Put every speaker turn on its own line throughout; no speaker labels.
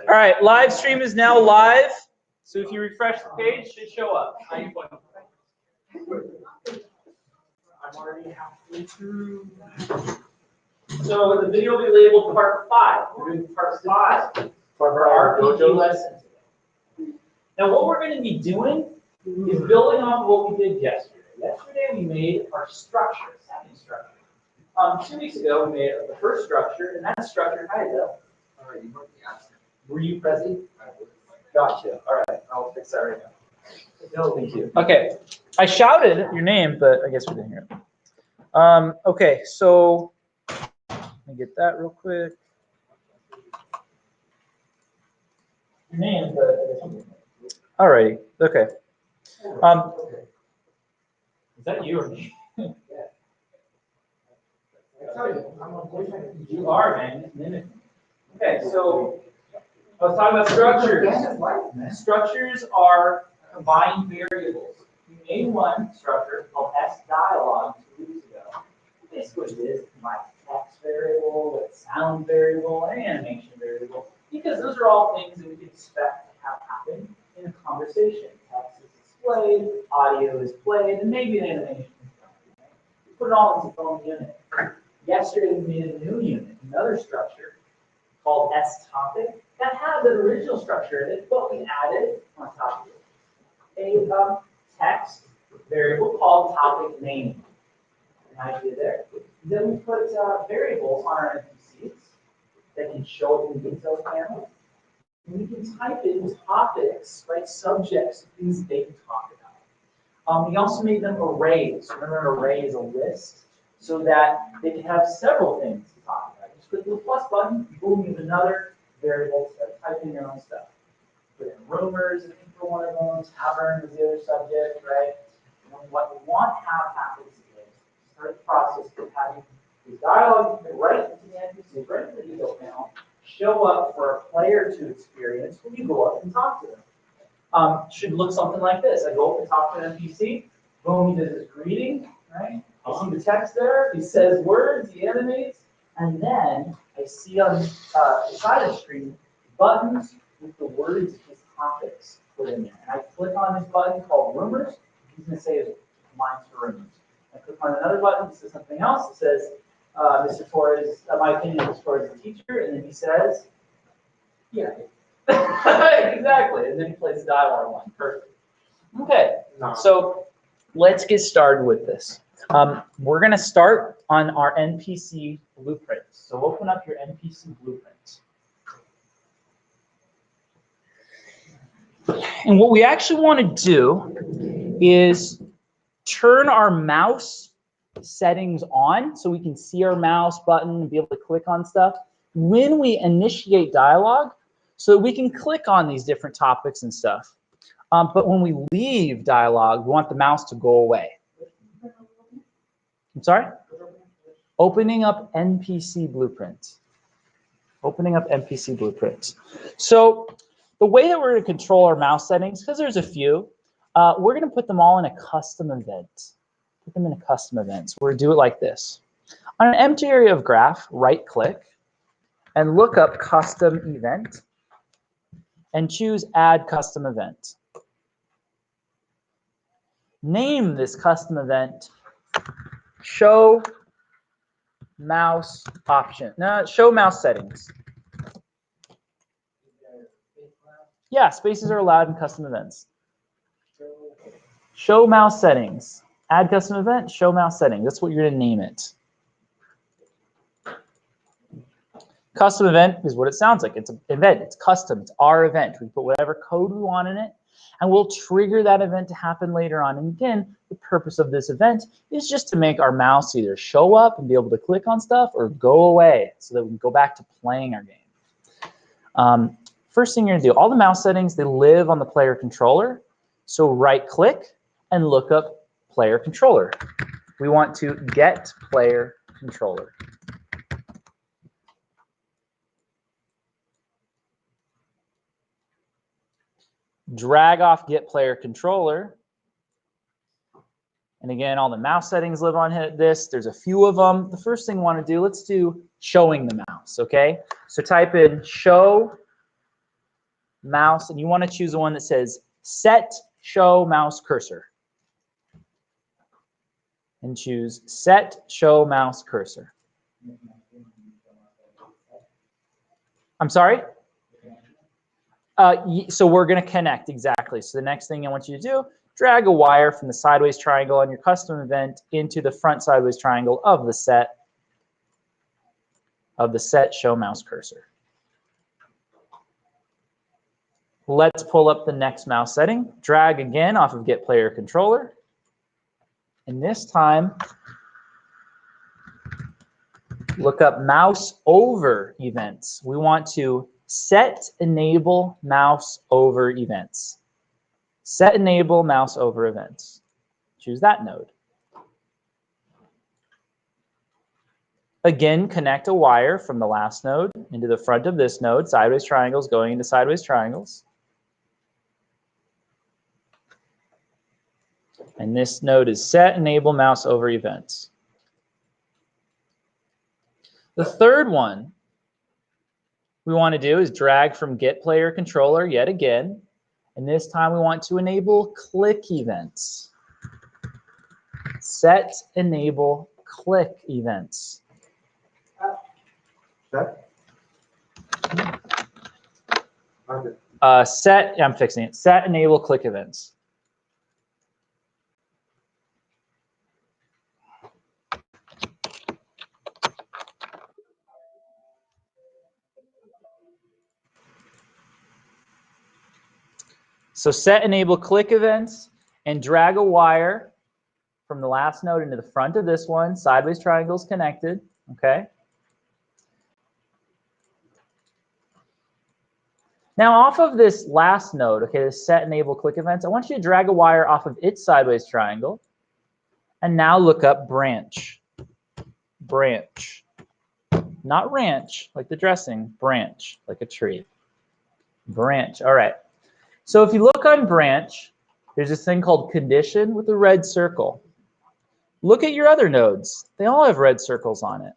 All right, live stream is now live. So if you refresh the page, it should show up. How you doing? I'm already halfway through. So the video will be labeled part 5. We're doing part 5 for our RPG lesson today. Now what we're going to be doing is building on what we did yesterday. Yesterday we made our structure, second structure. 2 weeks ago we made the first structure, and that structure, hi Bill. All right, you weren't absent. Were you present? Gotcha. All right, I'll fix that right now. No, thank you. Okay, I shouted your name, but I guess we didn't hear it. Okay, so let me get that real quick. Your name, but I guess we didn't hear it. All righty. Okay. Is that you or me? You are, man. Okay, so I was talking about structures. Structures are combined variables. We made one structure called S-dialog 2 weeks ago. Basically, it is my text variable, a sound variable, and animation variable, because those are all things that we can expect to have happen in a conversation. Text is displayed, audio is played, and maybe an animation is done. We put it all into its own unit. Yesterday, we made a new unit, another structure called S-topic that has an original structure in it, but we added on top of it a text variable called topic name. An idea there. Then we put variables on our NPCs that can show up in the details panel. And we can type in topics, right, subjects, things they can talk about. We also made them arrays. Remember, an array is a list, so that they can have several things to talk about. Just click the plus button, boom, you have another variable to type in your own stuff. Put in rumors, I think, for one of them, tavern is the other subject, right? And what we want to have happen is start the process of having the dialogue right into the NPC, right into the detail panel, show up for a player to experience when you go up and talk to them. Should look something like this. I go up and talk to an NPC, boom, he does his greeting, right? I see the text there, he says words, he animates, and then I see on the side of the screen buttons with the words of his topics put in there. And I click on this button called Rumors. He's going to say his lines for rumors. I click on another button that says something else. It says, Mr. Torres, my opinion, Mr. Torres is a teacher. And then he says, yeah. Exactly. And then he plays the dialogue line. Perfect. Okay. So let's get started with this. We're going to start on our NPC blueprints. So open up your NPC blueprints. And what we actually want to do is turn our mouse settings on so we can see our mouse button and be able to click on stuff when we initiate dialogue so that we can click on these different topics and stuff. But when we leave dialogue, we want the mouse to go away. I'm sorry? Opening up NPC blueprints. Opening up NPC blueprints. So the way that we're going to control our mouse settings, because there's a few, we're going to put them all in a custom event. Put them in a custom event. So we're going to do it like this. On an empty area of graph, right-click, and look up custom event, and choose add custom event. Name this custom event show mouse option. No, show mouse settings. Yeah, spaces are allowed in custom events. Show mouse settings. Add custom event, show mouse settings. That's what you're going to name it. Custom event is what it sounds like. It's an event. It's custom. It's our event. We put whatever code we want in it, and we'll trigger that event to happen later on. And again, the purpose of this event is just to make our mouse either show up and be able to click on stuff or go away so that we can go back to playing our game. First thing you're going to do, all the mouse settings, they live on the player controller. So right-click and look up player controller. We want to get player controller. Drag off get player controller. And again, all the mouse settings live on this. There's a few of them. The first thing we want to do, let's do showing the mouse, okay? So type in show mouse, and you want to choose the one that says set show mouse cursor. And choose set show mouse cursor. I'm sorry? So we're going to connect, exactly. So the next thing I want you to do, drag a wire from the sideways triangle on your custom event into the front sideways triangle of the set show mouse cursor. Let's pull up the next mouse setting. Drag again off of get player controller. And this time, look up mouse over events. We want to set enable mouse over events. Set enable mouse over events. Choose that node. Again, connect a wire from the last node into the front of this node, sideways triangles going into sideways triangles. And this node is set enable mouse over events. The third one we want to do is drag from get player controller yet again. And this time we want to enable click events. Set enable click events. I'm fixing it. Set enable click events. So set enable click events and drag a wire from the last node into the front of this one, sideways triangles connected, okay? Now off of this last node, okay, this set enable click events, I want you to drag a wire off of its sideways triangle and now look up branch. Branch. Not ranch, like the dressing, branch, like a tree. Branch, all right. So if you look on branch, there's this thing called condition with a red circle. Look at your other nodes. They all have red circles on it.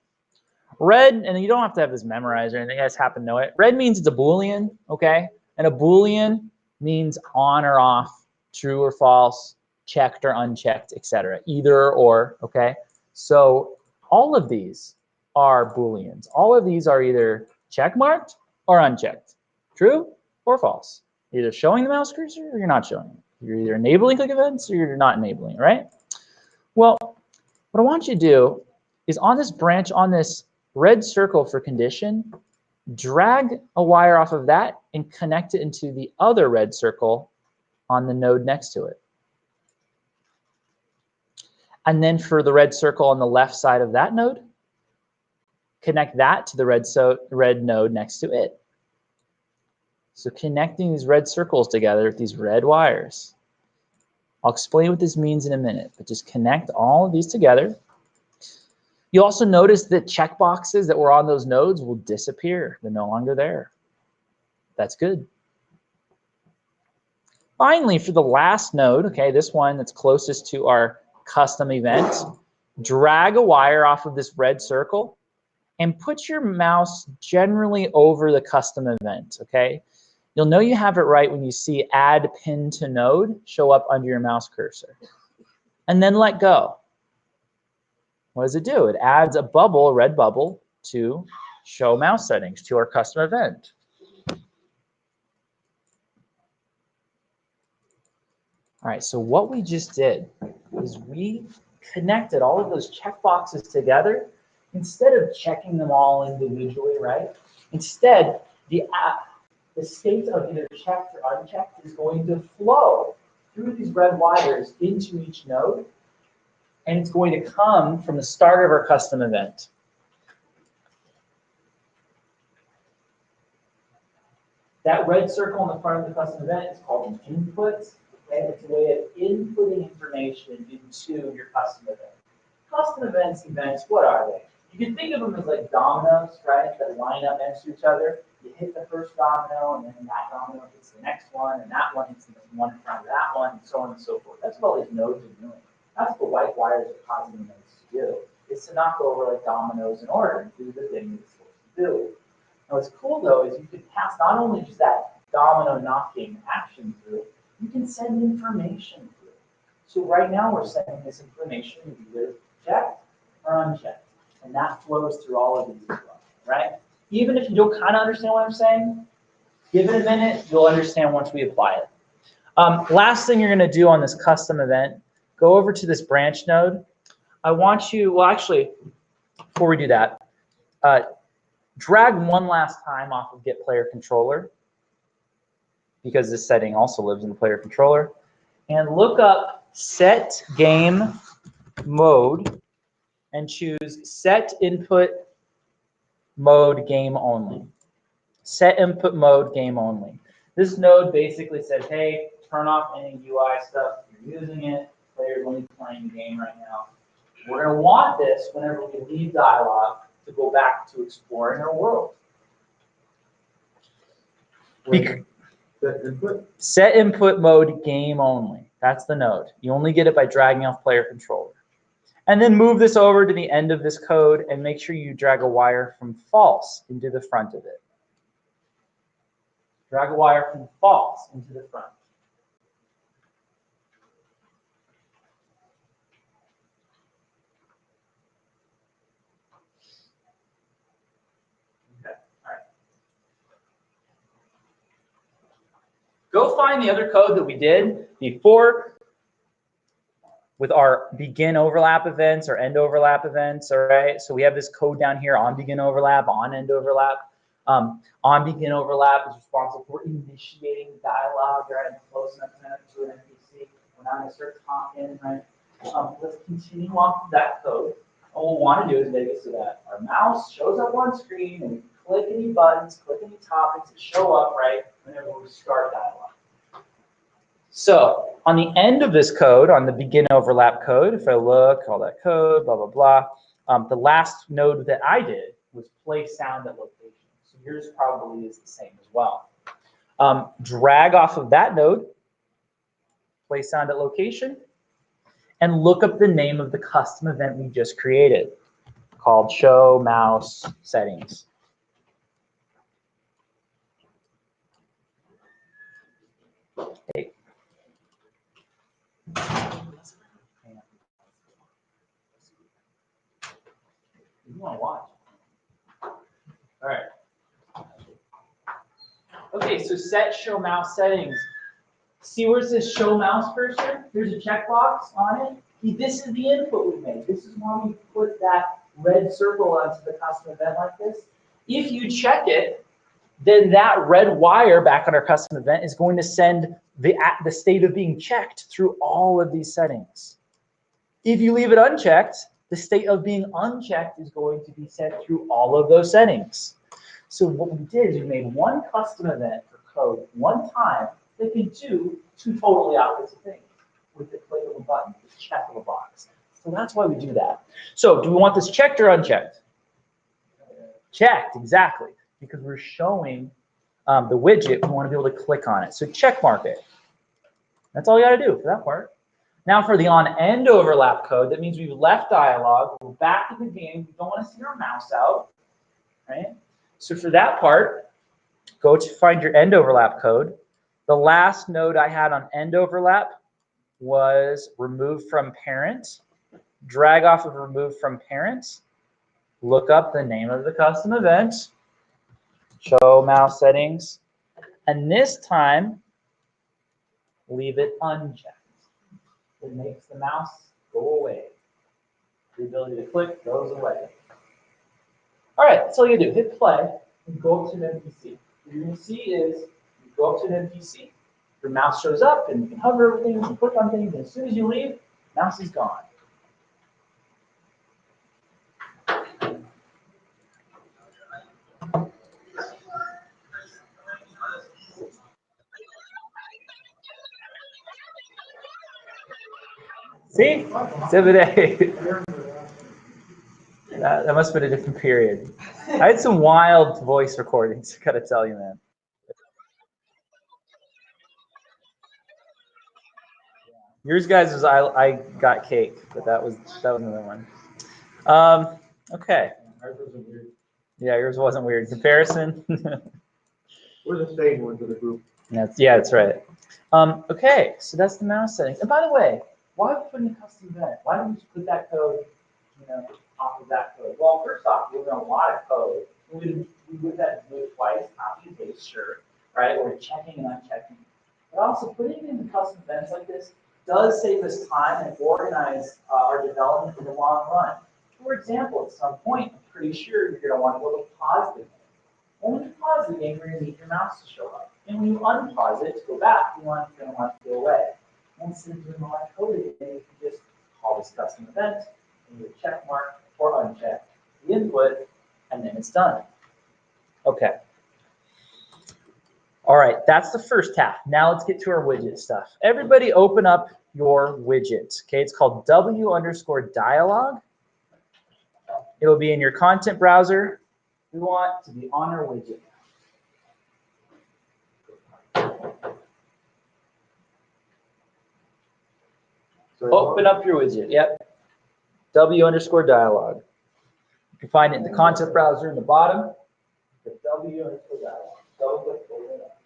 Red, and you don't have to have this memorized or anything, you guys happen to know it. Red means it's a Boolean, okay? And a Boolean means on or off, true or false, checked or unchecked, etc. Either or, okay? So all of these are Booleans. All of these are either check marked or unchecked, true or false. Either showing the mouse cursor or you're not showing it. You're either enabling click events or you're not enabling it, right? Well, what I want you to do is on this branch, on this red circle for condition, drag a wire off of that and connect it into the other red circle on the node next to it. And then for the red circle on the left side of that node, connect that to the red node next to it. So connecting these red circles together with these red wires. I'll explain what this means in a minute, but just connect all of these together. You'll also notice that checkboxes that were on those nodes will disappear. They're no longer there. That's good. Finally, for the last node, okay, this one that's closest to our custom event, drag a wire off of this red circle and put your mouse generally over the custom event, okay? You'll know you have it right when you see add pin to node show up under your mouse cursor. And then let go. What does it do? It adds a bubble, a red bubble, to show mouse settings, to our custom event. All right, so what we just did is we connected all of those checkboxes together instead of checking them all individually, right? Instead, the state of either checked or unchecked is going to flow through these red wires into each node, and it's going to come from the start of our custom event. That red circle in the front of the custom event is called an input. Okay? It's a way of inputting information into your custom event. Custom events, what are they? You can think of them as like dominoes, right, that line up next to each other. You hit the first domino, and then that domino hits the next one, and that one hits the one in front of that one, and so on and so forth. That's what all these nodes are doing. That's what white wires are causing the nodes to do. It's to knock over like dominoes in order and do the thing it's supposed to do. Now what's cool though is you can pass not only just that domino knocking action through, you can send information through. So right now we're sending this information either checked or unchecked. And that flows through all of these as well, right? Even if you don't kind of understand what I'm saying, give it a minute, you'll understand once we apply it. Last thing you're going to do on this custom event, go over to this branch node. I want you, well, actually, before we do that, drag one last time off of get player controller, because this setting also lives in the player controller, and look up set game mode and choose set input mode game only. Set input mode game only. This node basically says, hey, turn off any UI stuff. You're using it. Player's only playing the game right now. We're going to want this whenever we leave dialogue to go back to exploring our world. Set input mode game only. That's the node. You only get it by dragging off player controller. And then move this over to the end of this code and make sure you drag a wire from false into the front of it. Drag a wire from false into the front. Okay, all right. Go find the other code that we did before with our begin overlap events or end overlap events, all right? So we have this code down here on begin overlap, on end overlap. On begin overlap is responsible for initiating dialogue, right? And close enough to an NPC. We're not going to start talking, right? Let's continue on with that code. What we'll want to do is make it so that our mouse shows up on screen and we click any buttons, click any topics that show up, right, whenever we start dialogue. So on the end of this code, on the begin overlap code, if I look, all that code, blah, blah, blah, the last node that I did was play sound at location. So yours probably is the same as well. Drag off of that node, play sound at location, and look up the name of the custom event we just created called show mouse settings. Okay. You want to watch. All right. Okay, so set show mouse settings. See where it says show mouse cursor? There's a checkbox on it. This is the input we made. This is why we put that red circle onto the custom event like this. If you check it, then that red wire back on our custom event is going to send the state of being checked through all of these settings. If you leave it unchecked, the state of being unchecked is going to be sent through all of those settings. So what we did is we made one custom event for code one time that can do two totally opposite things with the click of a button, the check of a box. So that's why we do that. So do we want this checked or unchecked? Checked, exactly. Because we're showing the widget, we want to be able to click on it. So check mark it. That's all you got to do for that part. Now for the on-end overlap code, that means we've left dialogue, we're back in the game, we don't want to see our mouse out, right? So for that part, go to find your end overlap code. The last node I had on end overlap was remove from parent. Drag off of remove from parent. Look up the name of the custom event. Show mouse settings. And this time, leave it unchecked. It makes the mouse go away. The ability to click goes away. All right, that's all you do. Hit play and go up to an NPC. What you're going to see is you go up to an NPC, your mouse shows up, and you can hover over things and click on things, and as soon as you leave, mouse is gone. See? Exhibit A. That must have been a different period. I had some wild voice recordings, I gotta tell you, man. Yours guys was I got cake, but that was another one. Okay. Yeah, yours wasn't weird. Comparison.
We're the same ones in the group.
Yeah, that's right. Okay, so that's the mouse settings. And by the way, why are we putting a custom event? Why don't we just put that code, off of that code? Well, first off, we're doing a lot of code. We would have to do it twice, copy and paste, sure, right? Or checking and unchecking. But also putting in custom events like this does save us time and organize our development in the long run. For example, at some point, I'm pretty sure you're going to want to go to pause the game. When you pause the game, you're going to need your mouse to show up. And when you unpause it to go back, you're going to want to go away. Instead of doing all that code again, you can just call this custom event, and you check mark or uncheck the input, and then it's done. Okay. All right, that's the first half. Now let's get to our widget stuff. Everybody open up your widget. Okay, it's called W_dialog. It'll be in your content browser. We want to be on our widget. Open up your widget. Yep. W_dialog. You can find it in the content browser in the bottom. The W_dialog. Double click, open it up.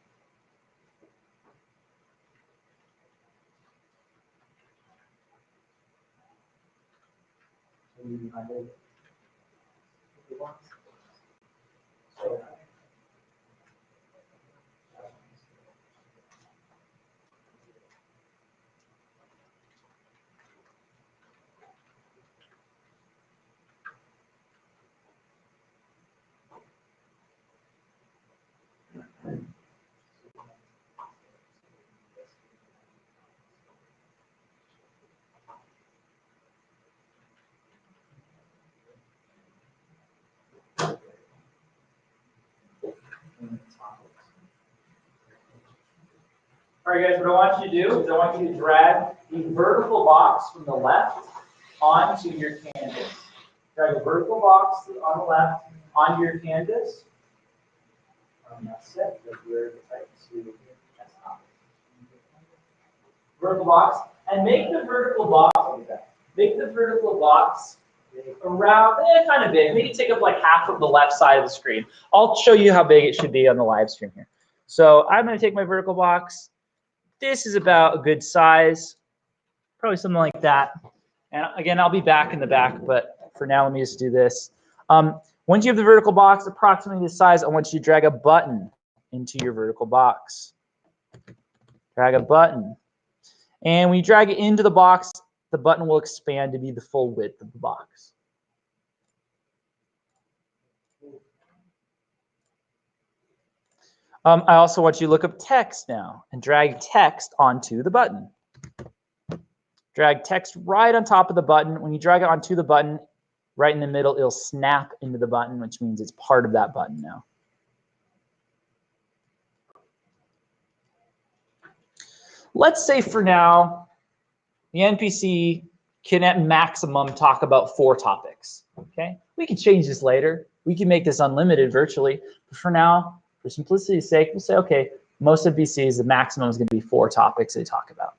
All right, guys, what I want you to do is I want you to drag the vertical box from the left onto your canvas. Drag a vertical box on the left onto your canvas. That's it. Vertical box. And make the vertical box around, kind of big. Maybe take up like half of the left side of the screen. I'll show you how big it should be on the live stream here. So I'm going to take my vertical box. This is about a good size, probably something like that. And again, I'll be back in the back, but for now, let me just do this. Once you have the vertical box approximately this size, I want you to drag a button into your vertical box. Drag a button. And when you drag it into the box, the button will expand to be the full width of the box. I also want you to look up text now and drag text onto the button. Drag text right on top of the button. When you drag it onto the button, right in the middle, it'll snap into the button, which means it's part of that button now. Let's say for now, the NPC can at maximum talk about 4 topics. Okay, we can change this later. We can make this unlimited virtually, but for now, for simplicity's sake, we'll say, okay, most NPCs, the maximum is going to be 4 topics they talk about.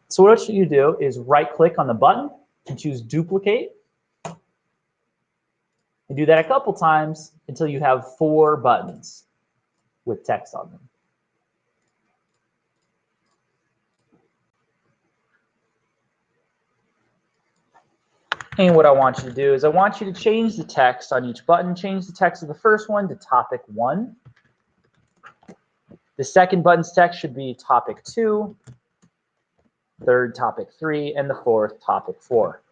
So what you do is right-click on the button and choose Duplicate. And do that a couple times until you have 4 buttons with text on them. And what I want you to do is I want you to change the text on each button. Change the text of the first one to topic 1. The second button's text should be topic 2, third topic 3, and the fourth topic 4.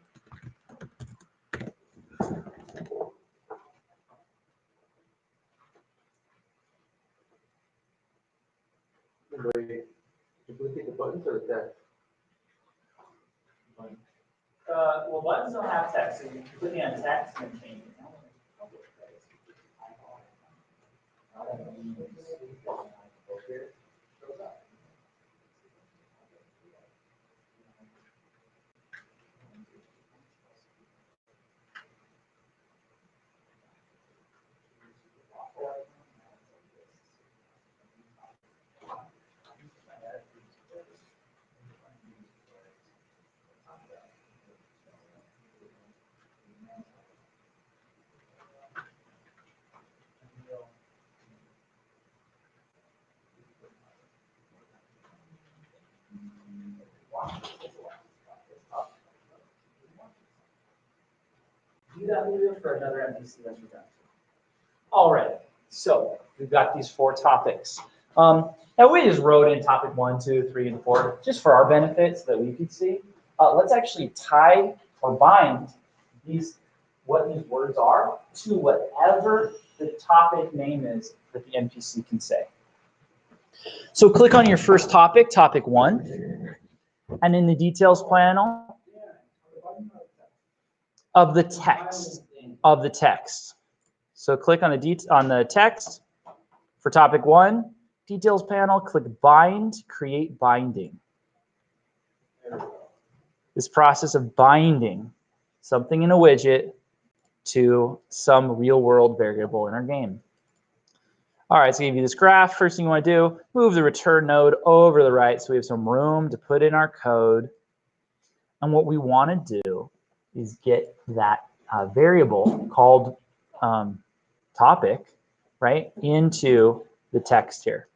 Duplicate the buttons or the text?
Well, buttons don't have text, so you can put me on text and change it. do that video for another MPC that's redundant. All right, so we've got these 4 topics. Now we just wrote in topic 1, 2, 3, and 4, just for our benefit so that we could see. Let's actually tie or bind what these words are to whatever the topic name is that the NPC can say. So click on your first topic, topic 1, and in the details panel of the text. So click on the text for topic 1, details panel, click bind, create binding. This process of binding something in a widget to some real world variable in our game. All right, so I give you this graph. First thing you want to do, move the return node over to the right so we have some room to put in our code. And what we want to do is get that variable called topic, right, into the text here.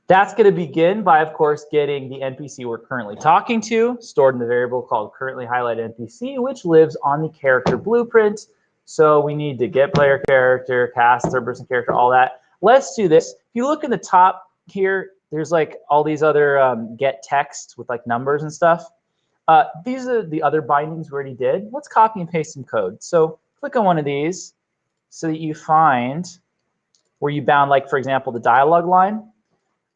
That's going to begin by, of course, getting the NPC we're currently talking to stored in the variable called currently highlighted NPC, which lives on the character blueprint. So we need to get player character, cast third person character, all that. Let's do this. If you look in the top here, there's like all these other get text with like numbers and stuff. These are the other bindings we already did. Let's copy and paste some code. So click on one of these so that you find where you bound, like, for example, the dialogue line.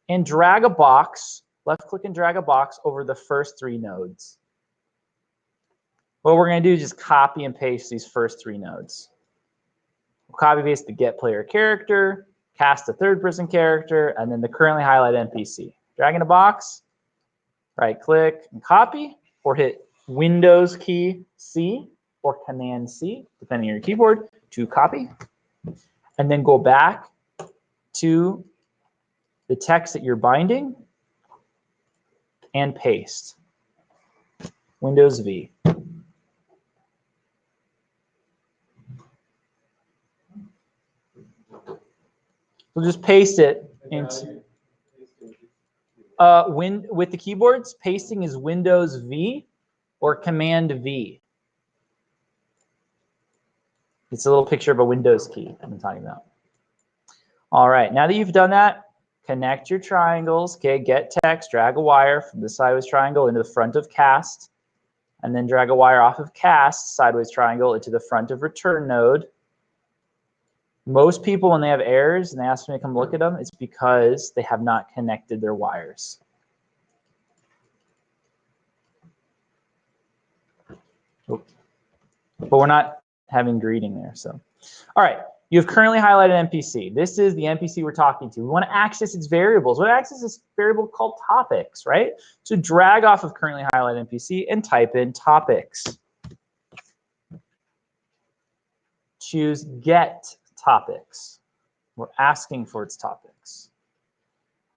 And drag a box, left click and drag a box over the first 3 nodes. What we're going to do is just copy and paste these first 3 nodes. We'll copy paste the get player character, cast a third person character, and then the currently highlighted NPC. Drag in a box, right click and copy, or hit Windows key C or Command C, depending on your keyboard, to copy. And then go back to the text that you're binding and paste. Windows V. We'll just paste it into with the keyboards, pasting is Windows V or Command V. It's a little picture of a Windows key I'm talking about. All right, now that you've done that, connect your triangles. Okay, get text, drag a wire from the sideways triangle into the front of cast, and then drag a wire off of cast, sideways triangle, into the front of return node. Most people, when they have errors and they ask me to come look at them, it's because they have not connected their wires. But we're not having greeting there, so. All right. You have currently highlighted NPC. This is the NPC we're talking to. We want to access its variables. We want to access this variable called topics, right? So drag off of currently highlighted NPC and type in topics. Choose get topics. We're asking for its topics.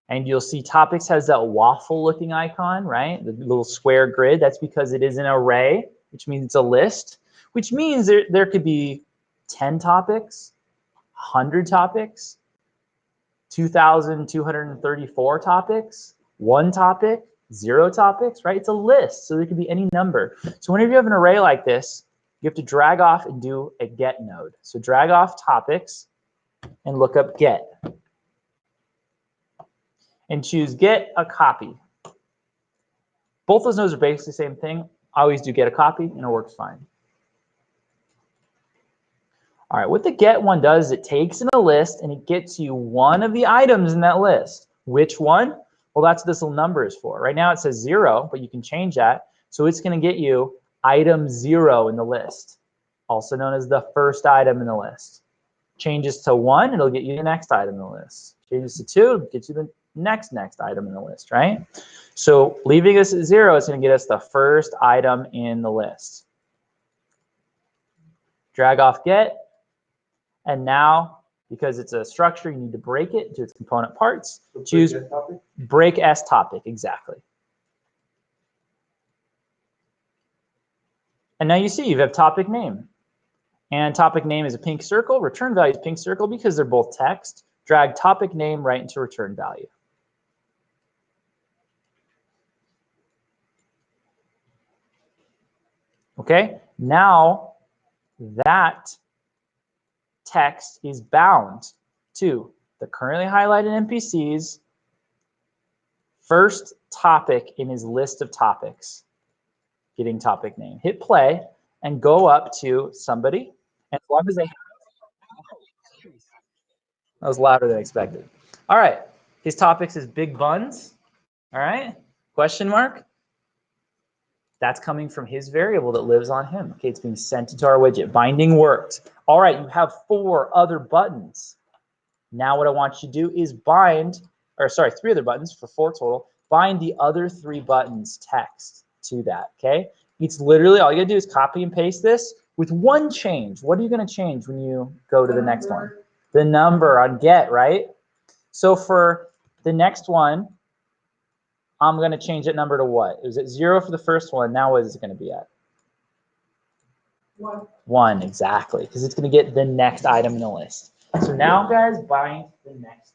And you'll see topics has that waffle looking icon, right? The little square grid. That's because it is an array, which means it's a list, which means there could be 10 topics, 100 topics, 2,234 topics, 1 topic, 0 topics, right? It's a list, so there could be any number. So whenever you have an array like this, you have to drag off and do a get node. So drag off topics and look up get. And choose get a copy. Both those nodes are basically the same thing. I always do get a copy and it works fine. All right, what the get one does is it takes in a list and it gets you one of the items in that list. Which one? Well, that's what this little number is for. Right now it says 0, but you can change that. So it's going to get you item 0 in the list, also known as the first item in the list. Changes to 1, it'll get you the next item in the list. Changes to 2, it'll get you the next item in the list, right? So leaving us at 0 is going to get us the first item in the list. Drag off get. And now, because it's a structure, you need to break it into its component parts. So choose break S topic, exactly. And now you see you have topic name. And topic name is a pink circle. Return value is pink circle because they're both text. Drag topic name right into return value.
Okay, now that text is bound to the currently highlighted NPC's first topic in his list of topics, getting topic name. Hit play and go up to somebody, and as long as they that was louder than expected. All right, his topics is big buns. All right, question mark. That's coming from his variable that lives on him. Okay, it's being sent into our widget. Binding worked. All right, you have 4 other buttons. Now what I want you to do is bind, or sorry, 3 other buttons for 4 total. Bind the other 3 buttons text to that, okay? It's literally, all you gotta do is copy and paste this with one change. What are you gonna change when you go to the next one? The number on get, right? So for the next one, I'm gonna change that number to what? It was at 0 for the first one, now what is it gonna be at?
1.
1, exactly, because it's gonna get the next item in the list. So now, guys, bind the next